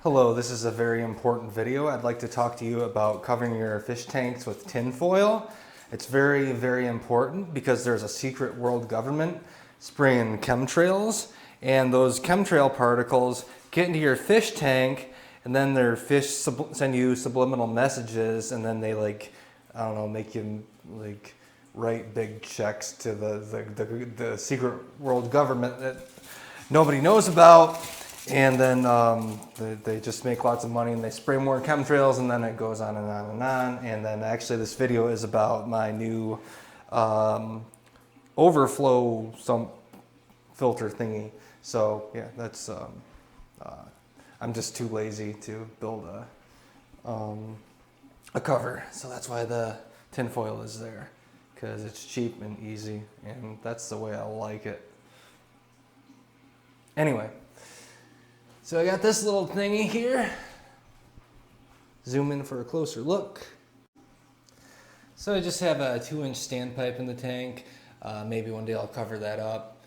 Hello, this is a very important video. I'd like to talk to you about covering your fish tanks with tin foil. It's very, very important because there's a secret world government spraying chemtrails, and those chemtrail particles get into your fish tank, and then their fish send you subliminal messages, and then they I don't know, make you write big checks to the secret world government that nobody knows about. And then they just make lots of money and they spray more chemtrails, and then it goes on and on and on. And then actually this video is about my new overflow filter thingy. So yeah, that's I'm just too lazy to build a cover. So that's why the tin foil is there, because it's cheap and easy, and that's the way I like it. Anyway. So I got this little thingy here. Zoom in for a closer look. So I just have a 2-inch standpipe in the tank. Maybe one day I'll cover that up.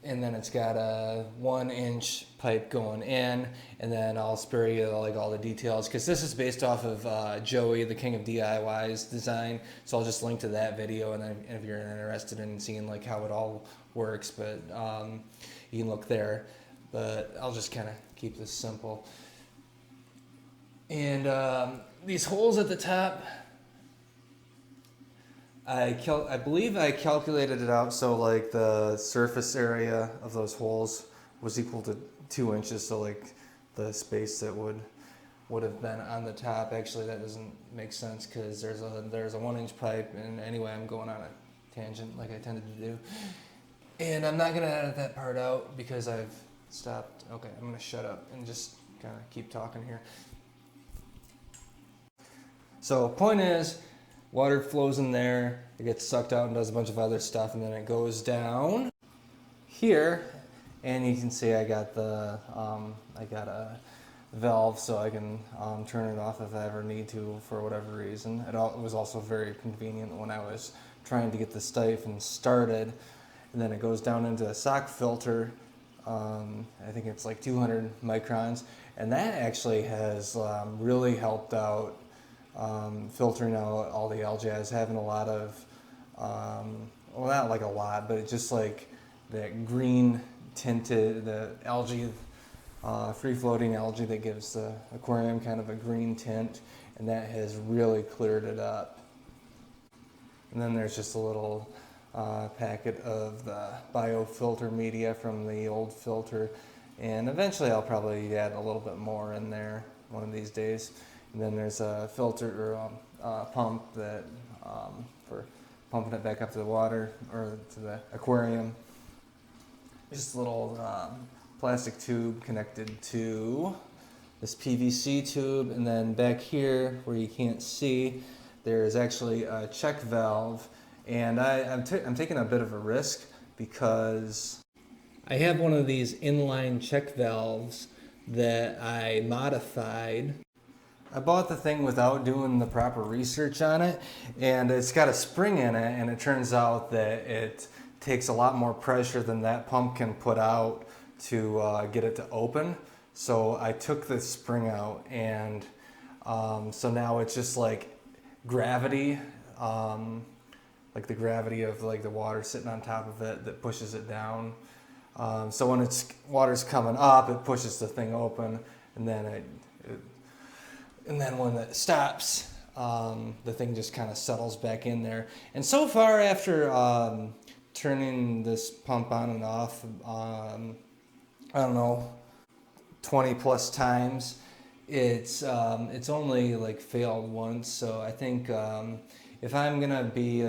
And then it's got a 1-inch pipe going in, and then I'll spare you all the details, because this is based off of Joey, the King of DIY's design. So I'll just link to that video, and then if you're interested in seeing how it all works, but you can look there. But I'll just kind of keep this simple. And these holes at the top, I believe I calculated it out, so the surface area of those holes was equal to 2 inches, so the space that would have been on the top. Actually, that doesn't make sense, because there's a 1-inch pipe, and anyway, I'm going on a tangent like I tended to do. And I'm not going to edit that part out because I've stopped. Okay, I'm going to shut up and just kind of keep talking here. So point is, water flows in there, it gets sucked out and does a bunch of other stuff, and then it goes down here, and you can see I got a valve so I can turn it off if I ever need to for whatever reason. It was also very convenient when I was trying to get the siphon started. And then it goes down into a sock filter. I think it's 200 microns, and that actually has really helped out filtering out all the algae. I was having a lot of, well, not a lot, but it's just that green tinted, the algae, free-floating algae that gives the aquarium kind of a green tint, and that has really cleared it up. And then there's just a little packet of the biofilter media from the old filter, and eventually I'll probably add a little bit more in there one of these days. And then there's a filter or pump that for pumping it back up to the water or to the aquarium. Just a little plastic tube connected to this PVC tube, and then back here where you can't see, there is actually a check valve. And I'm taking a bit of a risk because I have one of these inline check valves that I modified. I bought the thing without doing the proper research on it, and it's got a spring in it, and it turns out that it takes a lot more pressure than that pump can put out to get it to open. So I took the spring out, and so now it's just gravity. The gravity of the water sitting on top of it that pushes it down. So when water's coming up, it pushes the thing open, and then when it stops, the thing just kind of settles back in there. And so far, after turning this pump on and off, I don't know, 20 plus times, it's only failed once. So I think if I'm gonna be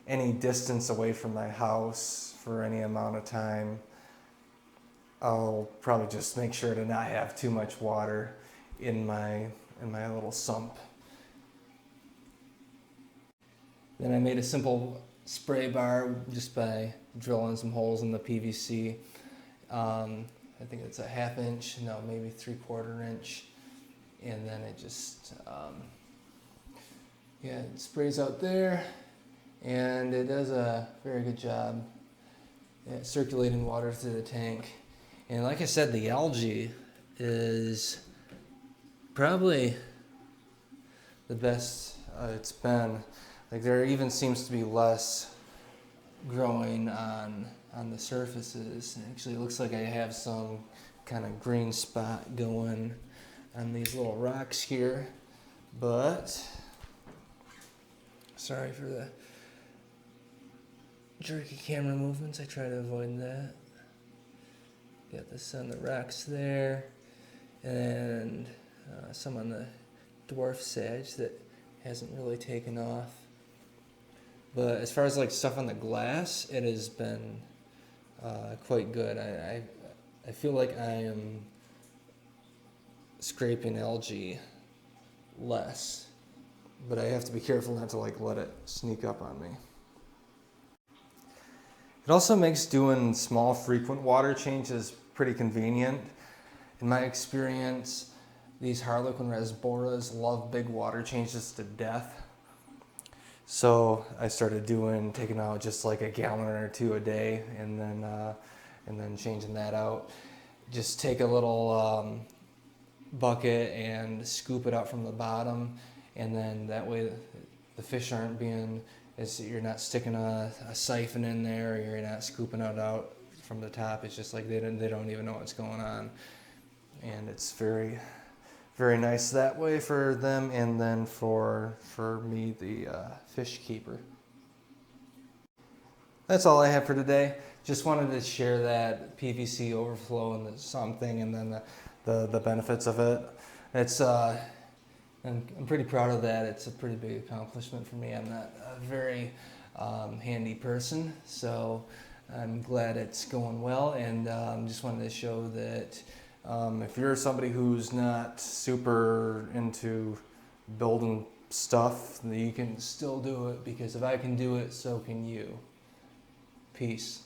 any distance away from my house for any amount of time, I'll probably just make sure to not have too much water in my little sump. Then I made a simple spray bar just by drilling some holes in the PVC. I think it's a 1/2 inch, no, maybe 3/4 inch, and then it just it sprays out there, and it does a very good job at circulating water through the tank. And like I said, the algae is probably the best it's been. Like there even seems to be less growing on the surfaces. Actually, it looks like I have some kind of green spot going on these little rocks here, but sorry for the jerky camera movements. I try to avoid that. Got this on the rocks there, and some on the dwarf sage that hasn't really taken off. But as far as like stuff on the glass, it has been quite good. I feel like I am scraping algae less, but I have to be careful not to like let it sneak up on me. It also makes doing small frequent water changes pretty convenient. In my experience, these Harlequin rasboras love big water changes to death. So I started taking out just like a gallon or two a day, and then changing that out. Just take a little bucket and scoop it out from the bottom, and then that way the fish aren't being, you're not sticking a siphon in there, or you're not scooping it out from the top. It's just like they don't even know what's going on, and it's very, very nice that way for them, and then for me, the fish keeper. That's all I have for today. Just wanted to share that PVC overflow and something, and then the benefits of it. It's I'm pretty proud of that. It's a pretty big accomplishment for me. I'm not a very handy person, so I'm glad it's going well, and just wanted to show that if you're somebody who's not super into building stuff, that you can still do it, because if I can do it, so can you. Peace.